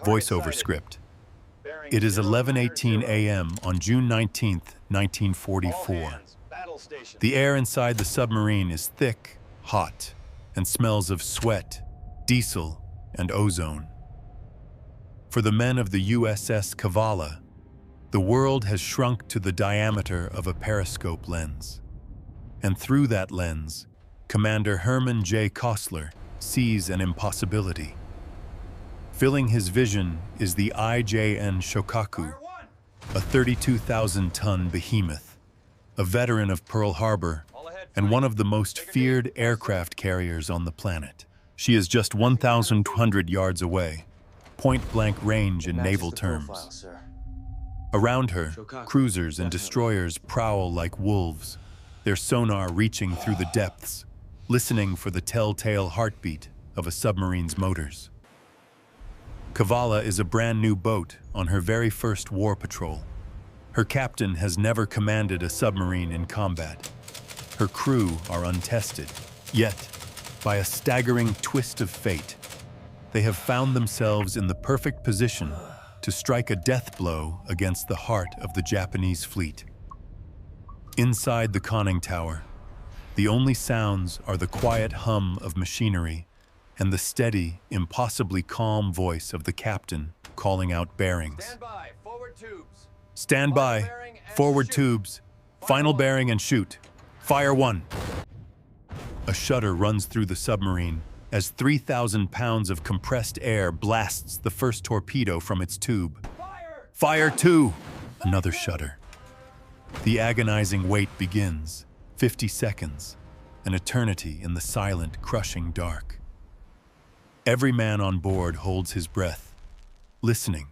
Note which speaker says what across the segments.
Speaker 1: Voiceover script. It is 11:18 a.m. on June 19, 1944. The air inside the submarine is thick, hot, and smells of sweat, diesel, and ozone. For the men of the USS Cavalla, the world has shrunk to the diameter of a periscope lens. And through that lens, Commander Herman J. Kostler sees an impossibility. Filling his vision is the IJN Shokaku, a 32,000-ton behemoth, a veteran of Pearl Harbor, and one of the most feared aircraft carriers on the planet. She is just 1,200 yards away, point-blank range in naval terms. Around her, cruisers and destroyers prowl like wolves, their sonar reaching through the depths, listening for the telltale heartbeat of a submarine's motors. Cavalla is a brand new boat on her very first war patrol. Her captain has never commanded a submarine in combat. Her crew are untested. Yet, by a staggering twist of fate, they have found themselves in the perfect position to strike a death blow against the heart of the Japanese fleet. Inside the conning tower, the only sounds are the quiet hum of machinery and the steady, impossibly calm voice of the captain calling out bearings.
Speaker 2: Stand by, forward tubes.
Speaker 1: Stand by, forward tubes. Final bearing and shoot. Fire one. A shudder runs through the submarine as 3,000 pounds of compressed air blasts the first torpedo from its tube. Fire two. Another shudder. The agonizing wait begins. 50 seconds, an eternity in the silent, crushing dark. Every man on board holds his breath, listening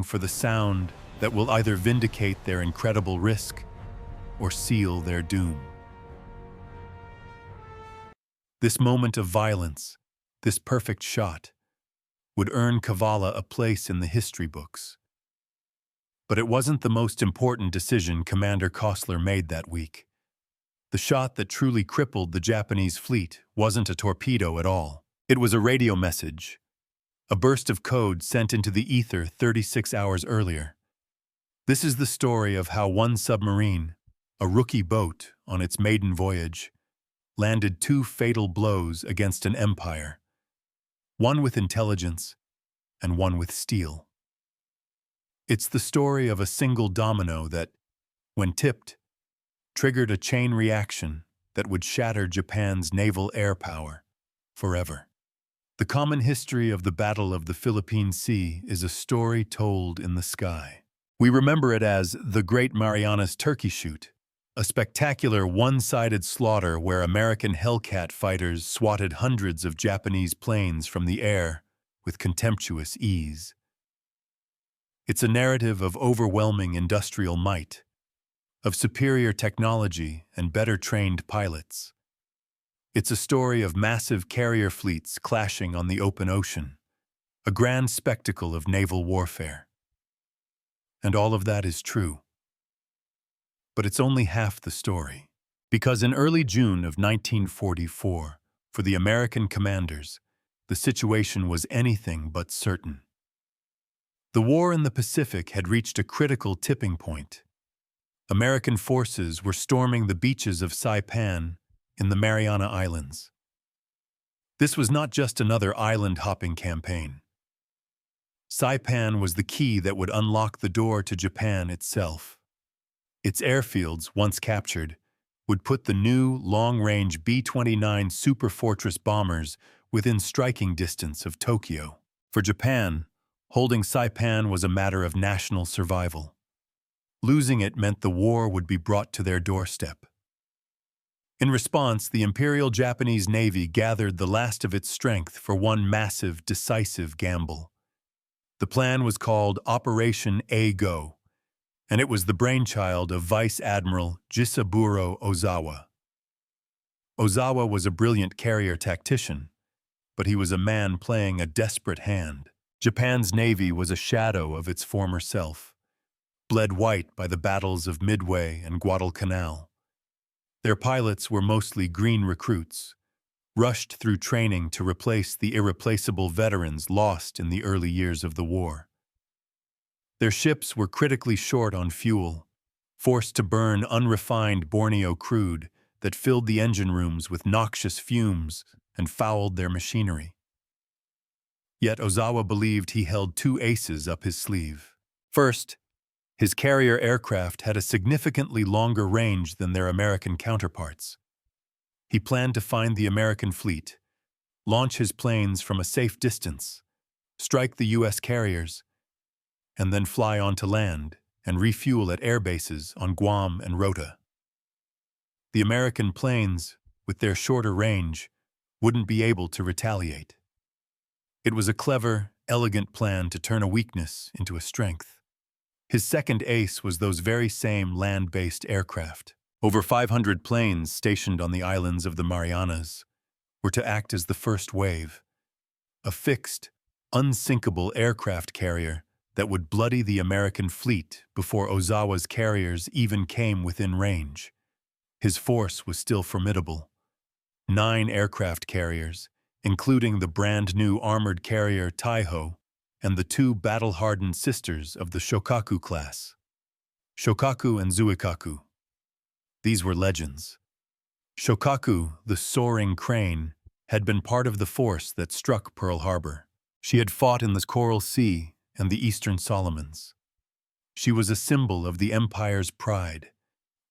Speaker 1: for the sound that will either vindicate their incredible risk or seal their doom. This moment of violence, this perfect shot, would earn Cavalla a place in the history books. But it wasn't the most important decision Commander Kostler made that week. The shot that truly crippled the Japanese fleet wasn't a torpedo at all. It was a radio message, a burst of code sent into the ether 36 hours earlier. This is the story of how one submarine, a rookie boat on its maiden voyage, landed two fatal blows against an empire, one with intelligence and one with steel. It's the story of a single domino that, when tipped, triggered a chain reaction that would shatter Japan's naval air power forever. The common history of the Battle of the Philippine Sea is a story told in the sky. We remember it as the Great Marianas Turkey Shoot, a spectacular one-sided slaughter where American Hellcat fighters swatted hundreds of Japanese planes from the air with contemptuous ease. It's a narrative of overwhelming industrial might, of superior technology and better-trained pilots. It's a story of massive carrier fleets clashing on the open ocean, a grand spectacle of naval warfare. And all of that is true. But it's only half the story, because in early June of 1944, for the American commanders, the situation was anything but certain. The war in the Pacific had reached a critical tipping point. American forces were storming the beaches of Saipan in the Mariana Islands. This was not just another island-hopping campaign. Saipan was the key that would unlock the door to Japan itself. Its airfields, once captured, would put the new, long-range B-29 Superfortress bombers within striking distance of Tokyo. For Japan, holding Saipan was a matter of national survival. Losing it meant the war would be brought to their doorstep. In response, the Imperial Japanese Navy gathered the last of its strength for one massive, decisive gamble. The plan was called Operation A-Go, and it was the brainchild of Vice Admiral Jisaburo Ozawa. Ozawa was a brilliant carrier tactician, but he was a man playing a desperate hand. Japan's navy was a shadow of its former self, bled white by the battles of Midway and Guadalcanal. Their pilots were mostly green recruits, rushed through training to replace the irreplaceable veterans lost in the early years of the war. Their ships were critically short on fuel, forced to burn unrefined Borneo crude that filled the engine rooms with noxious fumes and fouled their machinery. Yet Ozawa believed he held two aces up his sleeve. First, his carrier aircraft had a significantly longer range than their American counterparts. He planned to find the American fleet, launch his planes from a safe distance, strike the U.S. carriers, and then fly onto land and refuel at air bases on Guam and Rota. The American planes, with their shorter range, wouldn't be able to retaliate. It was a clever, elegant plan to turn a weakness into a strength. His second ace was those very same land-based aircraft. Over 500 planes stationed on the islands of the Marianas were to act as the first wave, a fixed, unsinkable aircraft carrier that would bloody the American fleet before Ozawa's carriers even came within range. His force was still formidable. 9 aircraft carriers, including the brand-new armored carrier Taiho and the 2 battle-hardened sisters of the Shokaku class, Shokaku and Zuikaku. These were legends. Shokaku, the soaring crane, had been part of the force that struck Pearl Harbor. She had fought in the Coral Sea and the Eastern Solomons. She was a symbol of the Empire's pride,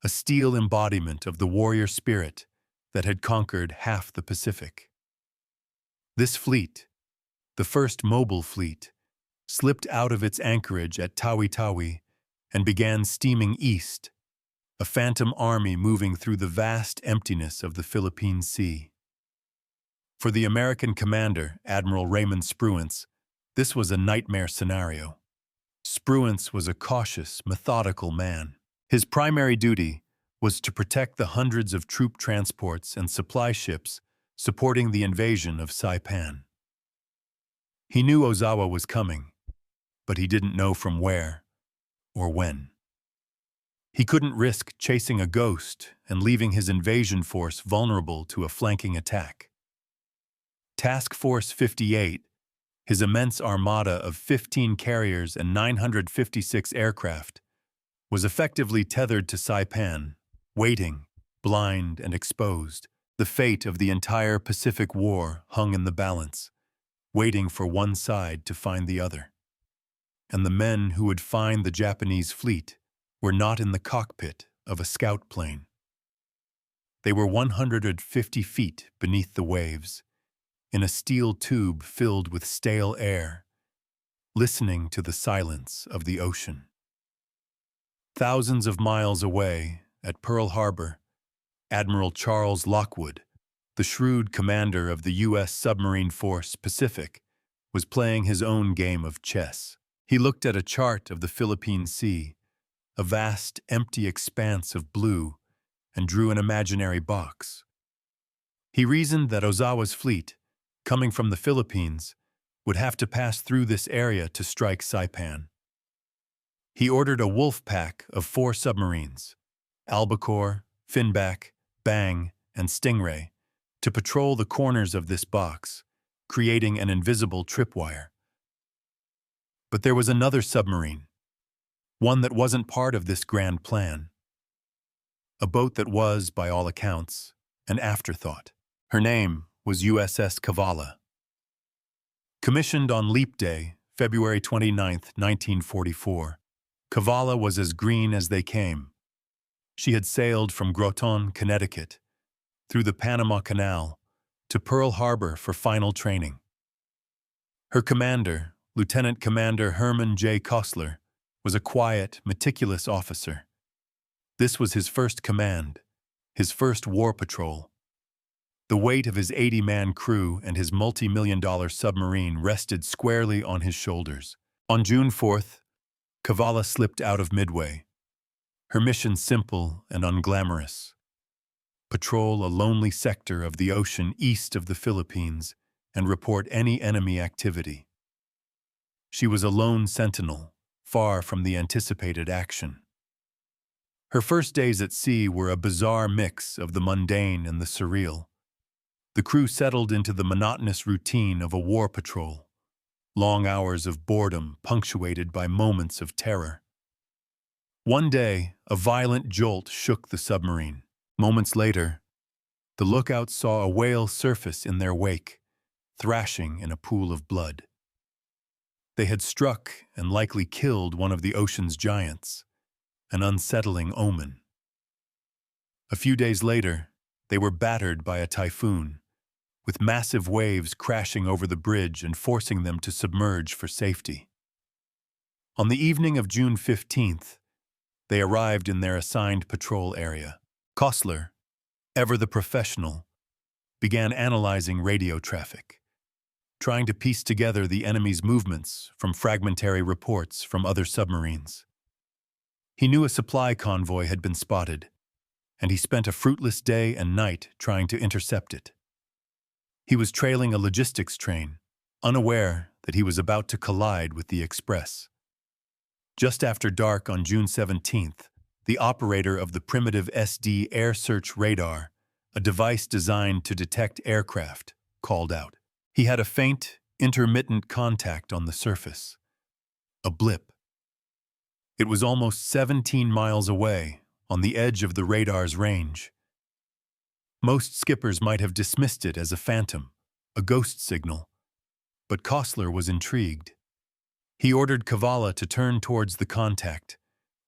Speaker 1: a steel embodiment of the warrior spirit that had conquered half the Pacific. This fleet, the first mobile fleet, slipped out of its anchorage at Tawi-Tawi and began steaming east, a phantom army moving through the vast emptiness of the Philippine Sea. For the American commander, Admiral Raymond Spruance, this was a nightmare scenario. Spruance was a cautious, methodical man. His primary duty was to protect the hundreds of troop transports and supply ships supporting the invasion of Saipan. He knew Ozawa was coming, but he didn't know from where or when. He couldn't risk chasing a ghost and leaving his invasion force vulnerable to a flanking attack. Task Force 58, his immense armada of 15 carriers and 956 aircraft, was effectively tethered to Saipan, waiting, blind and exposed. The fate of the entire Pacific War hung in the balance, waiting for one side to find the other. And the men who would find the Japanese fleet were not in the cockpit of a scout plane. They were 150 feet beneath the waves, in a steel tube filled with stale air, listening to the silence of the ocean. Thousands of miles away, at Pearl Harbor, Admiral Charles Lockwood, the shrewd commander of the U.S. Submarine Force Pacific, was playing his own game of chess. He looked at a chart of the Philippine Sea, a vast, empty expanse of blue, and drew an imaginary box. He reasoned that Ozawa's fleet, coming from the Philippines, would have to pass through this area to strike Saipan. He ordered a wolf pack of 4 submarines, Albacore, Finback, Bang, and Stingray, to patrol the corners of this box, creating an invisible tripwire. But there was another submarine, one that wasn't part of this grand plan. A boat that was, by all accounts, an afterthought. Her name was USS Cavalla. Commissioned on Leap Day, February 29, 1944, Cavalla was as green as they came. She had sailed from Groton, Connecticut, through the Panama Canal, to Pearl Harbor for final training. Her commander, Lieutenant Commander Herman J. Kostler, was a quiet, meticulous officer. This was his first command, his first war patrol. The weight of his 80-man crew and his multi-million-dollar submarine rested squarely on his shoulders. On June 4th, Cavalla slipped out of Midway. Her mission simple and unglamorous: patrol a lonely sector of the ocean east of the Philippines and report any enemy activity. She was a lone sentinel, far from the anticipated action. Her first days at sea were a bizarre mix of the mundane and the surreal. The crew settled into the monotonous routine of a war patrol, long hours of boredom punctuated by moments of terror. One day, a violent jolt shook the submarine. Moments later, the lookouts saw a whale surface in their wake, thrashing in a pool of blood. They had struck and likely killed one of the ocean's giants, an unsettling omen. A few days later, they were battered by a typhoon, with massive waves crashing over the bridge and forcing them to submerge for safety. On the evening of June 15th, they arrived in their assigned patrol area. Kostler, ever the professional, began analyzing radio traffic, trying to piece together the enemy's movements from fragmentary reports from other submarines. He knew a supply convoy had been spotted, and he spent a fruitless day and night trying to intercept it. He was trailing a logistics train, unaware that he was about to collide with the express. Just after dark on June 17th, the operator of the primitive SD air search radar, a device designed to detect aircraft, called out. He had a faint, intermittent contact on the surface. A blip. It was almost 17 miles away, on the edge of the radar's range. Most skippers might have dismissed it as a phantom, a ghost signal, but Kostler was intrigued. He ordered Cavalla to turn towards the contact,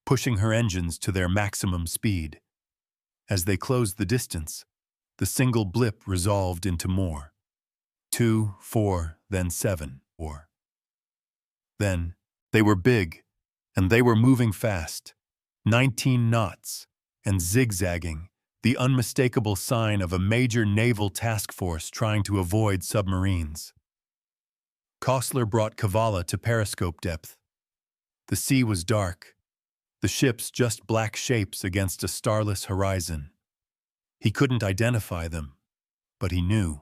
Speaker 1: pushing her engines to their maximum speed. As they closed the distance, the single blip resolved into more. 2, 4, then 7, or. Then, they were big, and they were moving fast, 19 knots, and zigzagging, the unmistakable sign of a major naval task force trying to avoid submarines. Kostler brought Cavalla to periscope depth. The sea was dark, the ships just black shapes against a starless horizon. He couldn't identify them, but he knew.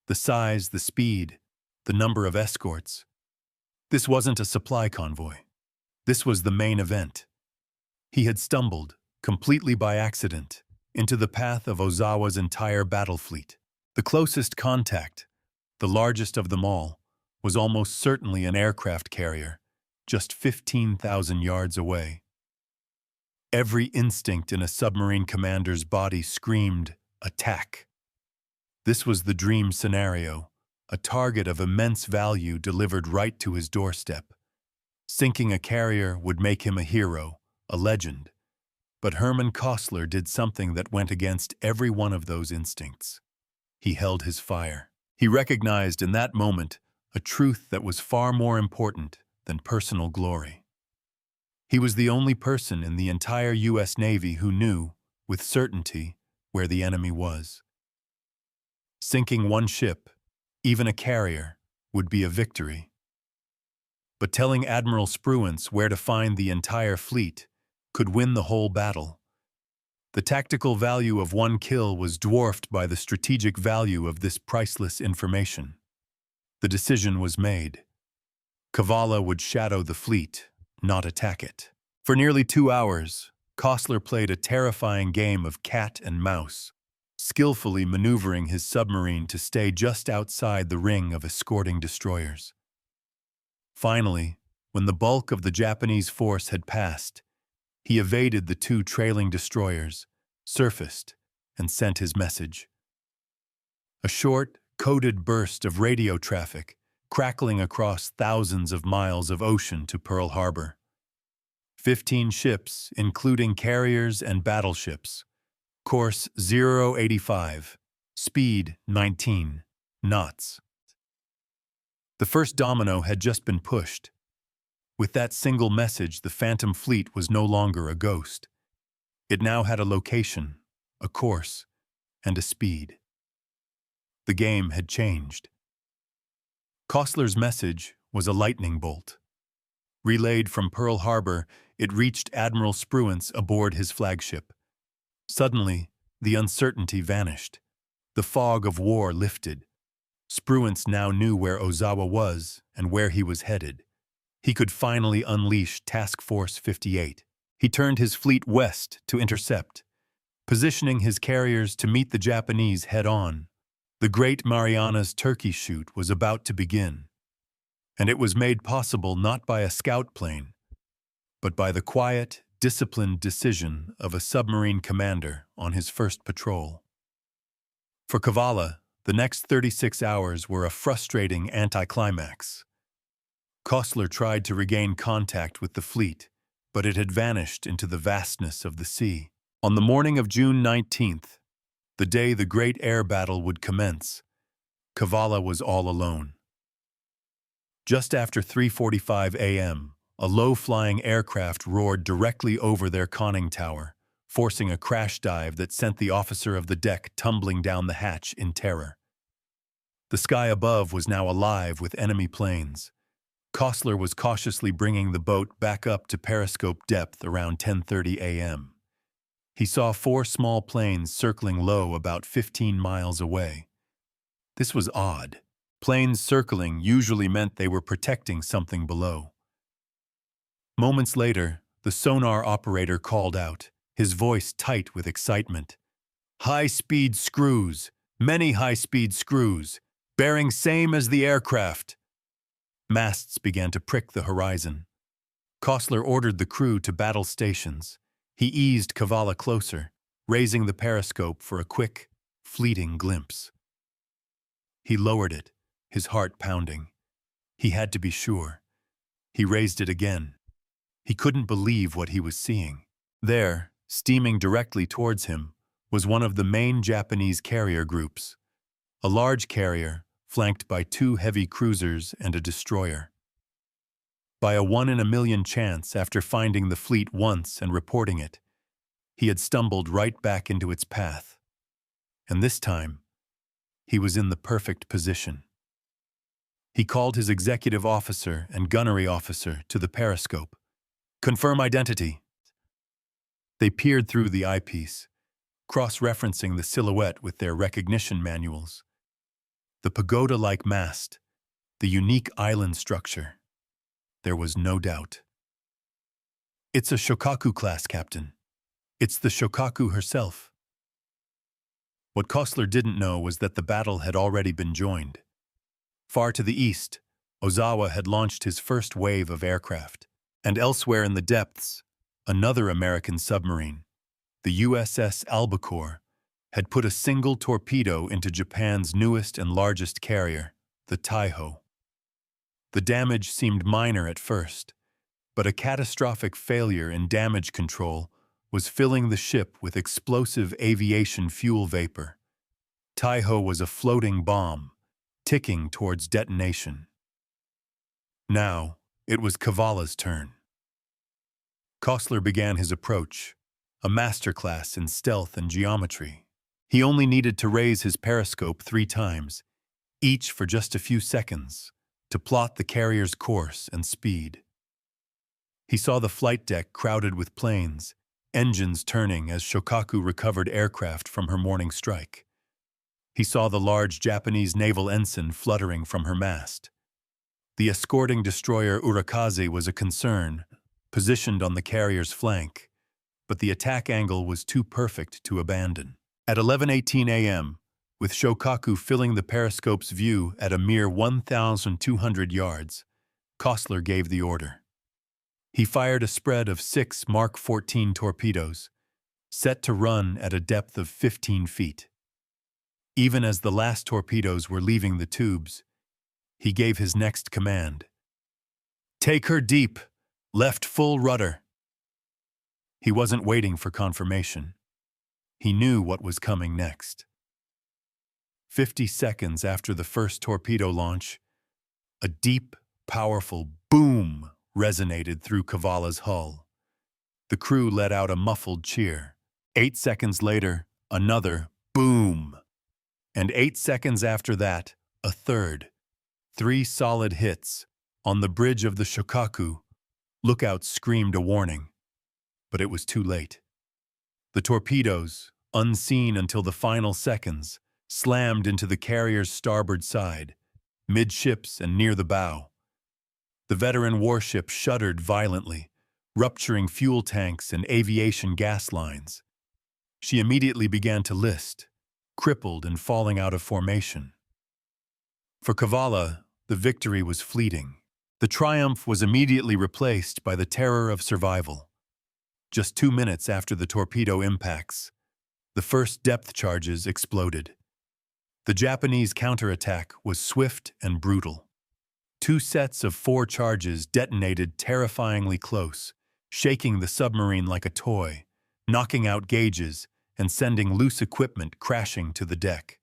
Speaker 1: The size, the speed, the number of escorts. This wasn't a supply convoy. This was the main event. He had stumbled, completely by accident, into the path of Ozawa's entire battle fleet. The closest contact, the largest of them all, was almost certainly an aircraft carrier, just 15,000 yards away. Every instinct in a submarine commander's body screamed, attack. This was the dream scenario, a target of immense value delivered right to his doorstep. Sinking a carrier would make him a hero, a legend. But Herman Kostler did something that went against every one of those instincts. He held his fire. He recognized in that moment a truth that was far more important than personal glory. He was the only person in the entire U.S. Navy who knew, with certainty, where the enemy was. Sinking one ship, even a carrier, would be a victory. But telling Admiral Spruance where to find the entire fleet could win the whole battle. The tactical value of one kill was dwarfed by the strategic value of this priceless information. The decision was made. Cavalla would shadow the fleet, not attack it. For nearly 2 hours, Kostler played a terrifying game of cat and mouse, skillfully maneuvering his submarine to stay just outside the ring of escorting destroyers. Finally, when the bulk of the Japanese force had passed, he evaded the 2 trailing destroyers, surfaced, and sent his message. A short, coded burst of radio traffic, crackling across thousands of miles of ocean to Pearl Harbor. 15 ships, including carriers and battleships. Course 085, speed 19 knots. The first domino had just been pushed. With that single message, the Phantom Fleet was no longer a ghost. It now had a location, a course, and a speed. The game had changed. Kostler's message was a lightning bolt. Relayed from Pearl Harbor, it reached Admiral Spruance aboard his flagship. Suddenly, the uncertainty vanished. The fog of war lifted. Spruance now knew where Ozawa was and where he was headed. He could finally unleash Task Force 58. He turned his fleet west to intercept, positioning his carriers to meet the Japanese head-on, The great Marianas Turkey Shoot was about to begin, and it was made possible not by a scout plane, but by the quiet, disciplined decision of a submarine commander on his first patrol. For Cavalla, the next 36 hours were a frustrating anticlimax. Kostler tried to regain contact with the fleet, but it had vanished into the vastness of the sea. On the morning of June 19th, the day the great air battle would commence, Cavalla was all alone. Just after 3:45 a.m., a low-flying aircraft roared directly over their conning tower, forcing a crash dive that sent the officer of the deck tumbling down the hatch in terror. The sky above was now alive with enemy planes. Kostler was cautiously bringing the boat back up to periscope depth around 10:30 a.m. He saw 4 small planes circling low about 15 miles away. This was odd. Planes circling usually meant they were protecting something below. Moments later, the sonar operator called out, his voice tight with excitement. "High-speed screws, many high-speed screws, bearing same as the aircraft." Masts began to prick the horizon. Kostler ordered the crew to battle stations. He eased Cavalla closer, raising the periscope for a quick, fleeting glimpse. He lowered it, his heart pounding. He had to be sure. He raised it again. He couldn't believe what he was seeing. There, steaming directly towards him, was one of the main Japanese carrier groups. A large carrier, flanked by 2 heavy cruisers and a destroyer. By a 1 in a million chance after finding the fleet once and reporting it, he had stumbled right back into its path. And this time, he was in the perfect position. He called his executive officer and gunnery officer to the periscope. "Confirm identity." They peered through the eyepiece, cross-referencing the silhouette with their recognition manuals. The pagoda-like mast, the unique island structure. There was no doubt. "It's a Shokaku class, Captain. It's the Shokaku herself." What Kostler didn't know was that the battle had already been joined. Far to the east, Ozawa had launched his first wave of aircraft, and elsewhere in the depths, another American submarine, the USS Albacore, had put a single torpedo into Japan's newest and largest carrier, the Taiho. The damage seemed minor at first, but a catastrophic failure in damage control was filling the ship with explosive aviation fuel vapor. Taiho was a floating bomb, ticking towards detonation. Now, it was Cavalla's turn. Kostler began his approach, a masterclass in stealth and geometry. He only needed to raise his periscope 3 times, each for just a few seconds, to plot the carrier's course and speed. He saw the flight deck crowded with planes, engines turning as Shokaku recovered aircraft from her morning strike. He saw the large Japanese naval ensign fluttering from her mast. The escorting destroyer Urakaze was a concern, positioned on the carrier's flank, but the attack angle was too perfect to abandon. At 11:18 a.m., with Shokaku filling the periscope's view at a mere 1,200 yards, Kostler gave the order. He fired a spread of 6 Mark 14 torpedoes, set to run at a depth of 15 feet. Even as the last torpedoes were leaving the tubes, he gave his next command. "Take her deep, left full rudder." He wasn't waiting for confirmation. He knew what was coming next. 50 seconds after the first torpedo launch, a deep, powerful boom resonated through Cavalla's hull. The crew let out a muffled cheer. 8 seconds later, another boom. And 8 seconds after that, a third. 3 solid hits. On the bridge of the Shokaku, lookouts screamed a warning. But it was too late. The torpedoes, unseen until the final seconds, slammed into the carrier's starboard side, midships and near the bow. The veteran warship shuddered violently, rupturing fuel tanks and aviation gas lines. She immediately began to list, crippled and falling out of formation. For Cavalla, the victory was fleeting. The triumph was immediately replaced by the terror of survival. Just 2 minutes after the torpedo impacts, the first depth charges exploded. The Japanese counterattack was swift and brutal. 2 sets of 4 charges detonated terrifyingly close, shaking the submarine like a toy, knocking out gauges and sending loose equipment crashing to the deck.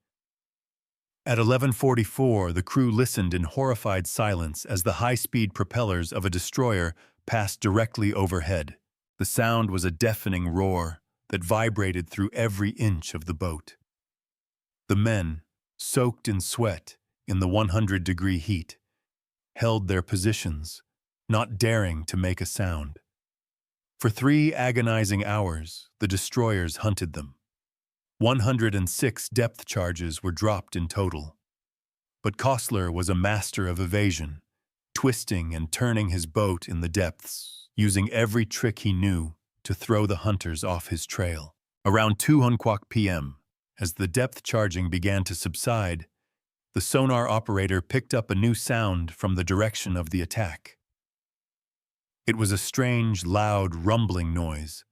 Speaker 1: At 11:44, the crew listened in horrified silence as the high-speed propellers of a destroyer passed directly overhead. The sound was a deafening roar that vibrated through every inch of the boat. The men, soaked in sweat in the 100-degree heat, held their positions, not daring to make a sound. For 3 agonizing hours, the destroyers hunted them. 106 depth charges were dropped in total. But Kostler was a master of evasion, twisting and turning his boat in the depths, using every trick he knew to throw the hunters off his trail. Around 2:00 p.m., as the depth charging began to subside, the sonar operator picked up a new sound from the direction of the attack. It was a strange, loud, rumbling noise.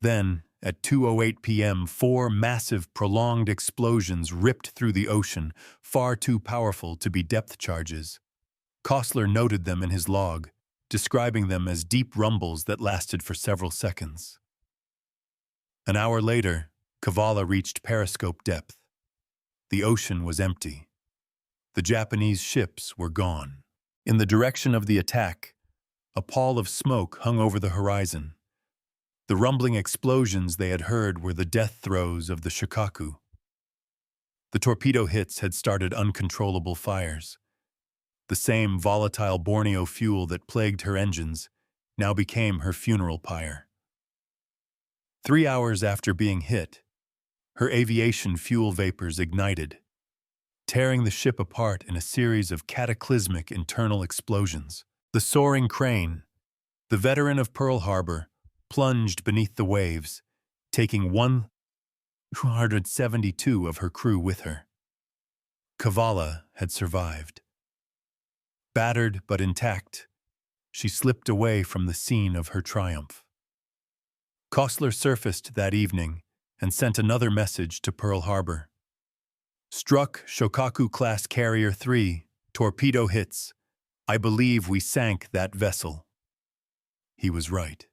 Speaker 1: Then, at 2:08 p.m., 4 massive, prolonged explosions ripped through the ocean, far too powerful to be depth charges. Kostler noted them in his log, describing them as deep rumbles that lasted for several seconds. An hour later, Cavalla reached periscope depth. The ocean was empty. The Japanese ships were gone. In the direction of the attack, a pall of smoke hung over the horizon. The rumbling explosions they had heard were the death throes of the Shikaku. The torpedo hits had started uncontrollable fires. The same volatile Borneo fuel that plagued her engines now became her funeral pyre. 3 hours after being hit, her aviation fuel vapors ignited, tearing the ship apart in a series of cataclysmic internal explosions. The soaring crane, the veteran of Pearl Harbor, plunged beneath the waves, taking 172 of her crew with her. Cavalla had survived. Battered but intact, she slipped away from the scene of her triumph. Kostler surfaced that evening and sent another message to Pearl Harbor. Struck Shokaku-class Carrier 3, torpedo hits. I believe we sank that vessel. He was right.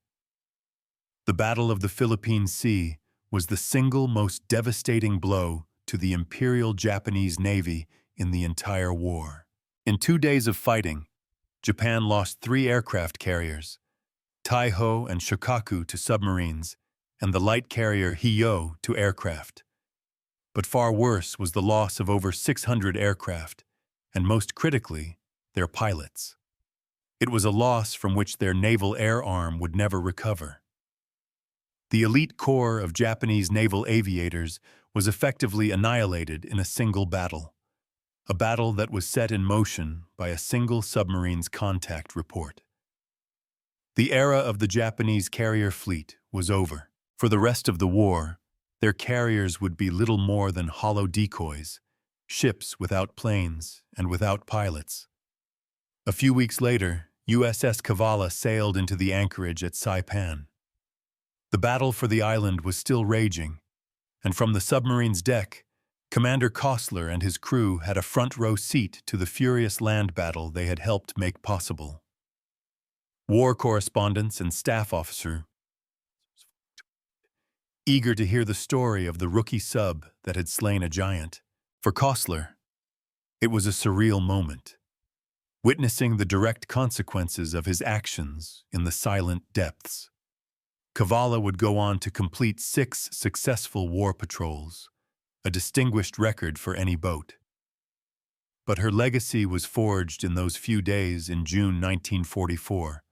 Speaker 1: The Battle of the Philippine Sea was the single most devastating blow to the Imperial Japanese Navy in the entire war. In 2 days of fighting, Japan lost 3 aircraft carriers, Taiho and Shokaku to submarines, and the light carrier Hiyo to aircraft. But far worse was the loss of over 600 aircraft, and most critically, their pilots. It was a loss from which their naval air arm would never recover. The elite corps of Japanese naval aviators was effectively annihilated in a single battle, a battle that was set in motion by a single submarine's contact report. The era of the Japanese carrier fleet was over. For the rest of the war, their carriers would be little more than hollow decoys, ships without planes and without pilots. A few weeks later, USS Cavalla sailed into the anchorage at Saipan. The battle for the island was still raging, and from the submarine's deck, Commander Kostler and his crew had a front-row seat to the furious land battle they had helped make possible. War correspondents and staff officers, eager to hear the story of the rookie sub that had slain a giant. For Kostler, it was a surreal moment, witnessing the direct consequences of his actions in the silent depths. Cavalla would go on to complete 6 successful war patrols, a distinguished record for any boat. But her legacy was forged in those few days in June 1944,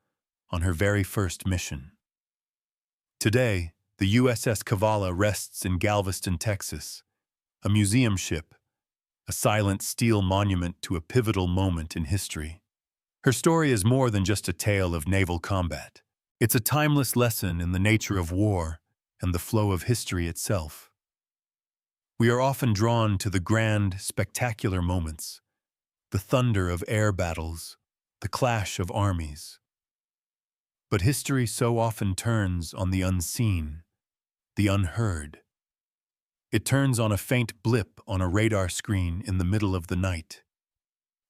Speaker 1: on her very first mission. Today, the USS Cavalla rests in Galveston, Texas, a museum ship, a silent steel monument to a pivotal moment in history. Her story is more than just a tale of naval combat. It's a timeless lesson in the nature of war and the flow of history itself. We are often drawn to the grand, spectacular moments, the thunder of air battles, the clash of armies. But history so often turns on the unseen, the unheard. It turns on a faint blip on a radar screen in the middle of the night.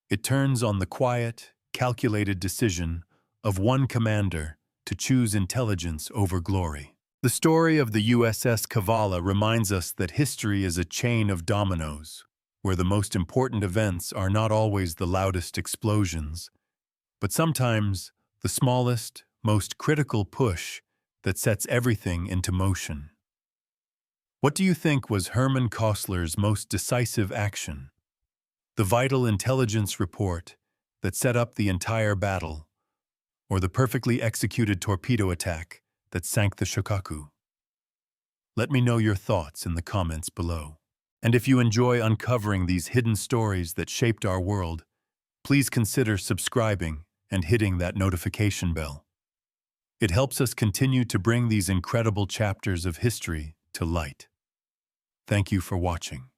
Speaker 1: It turns on the quiet, calculated decision of one commander to choose intelligence over glory. The story of the USS Cavalla reminds us that history is a chain of dominoes, where the most important events are not always the loudest explosions, but sometimes the smallest, most critical push that sets everything into motion. What do you think was Herman Koestler's most decisive action? The vital intelligence report that set up the entire battle, or the perfectly executed torpedo attack that sank the Shokaku? Let me know your thoughts in the comments below. And if you enjoy uncovering these hidden stories that shaped our world, please consider subscribing and hitting that notification bell. It helps us continue to bring these incredible chapters of history to light. Thank you for watching.